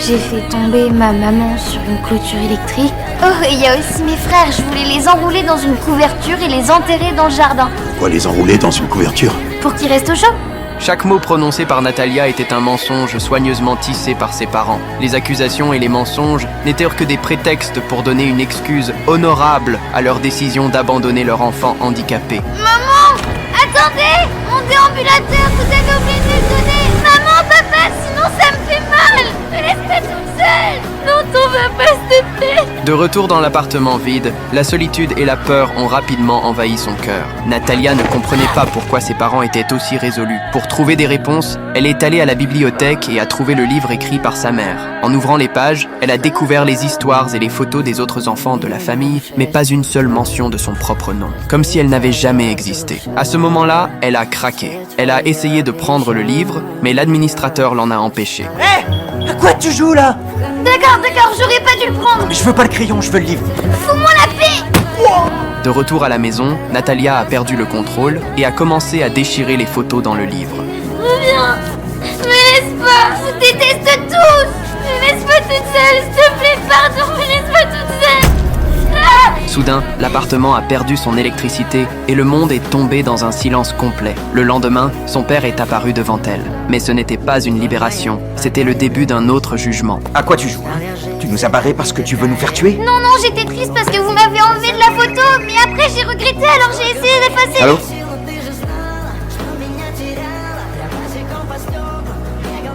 J'ai fait tomber ma maman sur une clôture électrique. Oh, et il y a aussi mes frères. Je voulais les enrouler dans une couverture et les enterrer dans le jardin. Pourquoi les enrouler dans une couverture? Pour qu'ils restent au chaud. Chaque mot prononcé par Natalia était un mensonge soigneusement tissé par ses parents. Les accusations et les mensonges n'étaient que des prétextes pour donner une excuse honorable à leur décision d'abandonner leur enfant handicapé. Maman! Attendez! Mon déambulateur, vous avez oublié de le donner! Maman, papa, sinon ça me fait mal! Me laisse pas toute seule! Non, t'en vas pas, s'il te plaît! De retour dans l'appartement vide, la solitude et la peur ont rapidement envahi son cœur. Natalia ne comprenait pas pourquoi ses parents étaient aussi résolus. Pour trouver des réponses, elle est allée à la bibliothèque et a trouvé le livre écrit par sa mère. En ouvrant les pages, elle a découvert les histoires et les photos des autres enfants de la famille, mais pas une seule mention de son propre nom, comme si elle n'avait jamais existé. À ce moment-là, elle a craqué. Elle a essayé de prendre le livre, mais l'administrateur l'en a empêché. Hé! À quoi tu joues là? D'accord, j'aurais pas dû le prendre! Je veux pas le crayon, je veux le livre. Fous-moi la paix! De retour à la maison, Natalia a perdu le contrôle et a commencé à déchirer les photos dans le livre. Reviens! Me laisse pas! Je vous déteste tous! Me laisse pas toute seule! S'il te plaît, pardon! Me laisse pas toute seule! Soudain, l'appartement a perdu son électricité et le monde est tombé dans un silence complet. Le lendemain, son père est apparu devant elle. Mais ce n'était pas une libération, c'était le début d'un autre jugement. À quoi tu joues, hein? Tu nous as barrés parce que tu veux nous faire tuer? Non, j'étais triste parce que vous m'avez enlevé de la photo, mais après j'ai regretté alors j'ai essayé d'effacer. Allô?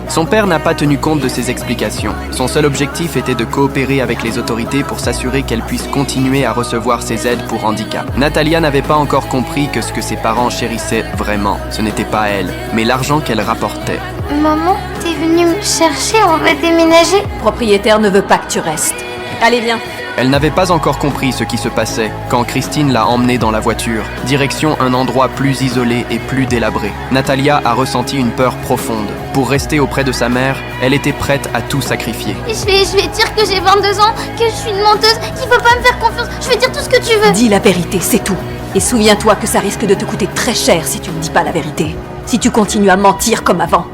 Son père n'a pas tenu compte de ses explications. Son seul objectif était de coopérer avec les autorités pour s'assurer qu'elle puisse continuer à recevoir ses aides pour handicap. Natalia n'avait pas encore compris que ce que ses parents chérissaient vraiment, ce n'était pas elle, mais l'argent qu'elle rapportait. Maman, t'es venue me chercher, on va déménager. Le propriétaire ne veut pas que tu restes. Allez, viens. Elle n'avait pas encore compris ce qui se passait quand Christine l'a emmenée dans la voiture, direction un endroit plus isolé et plus délabré. Natalia a ressenti une peur profonde. Pour rester auprès de sa mère, elle était prête à tout sacrifier. Je vais dire que j'ai 22 ans, que je suis une menteuse, qu'il faut pas me faire confiance. Je vais dire tout ce que tu veux. Dis la vérité, c'est tout. Et souviens-toi que ça risque de te coûter très cher si tu ne dis pas la vérité. Si tu continues à mentir comme avant.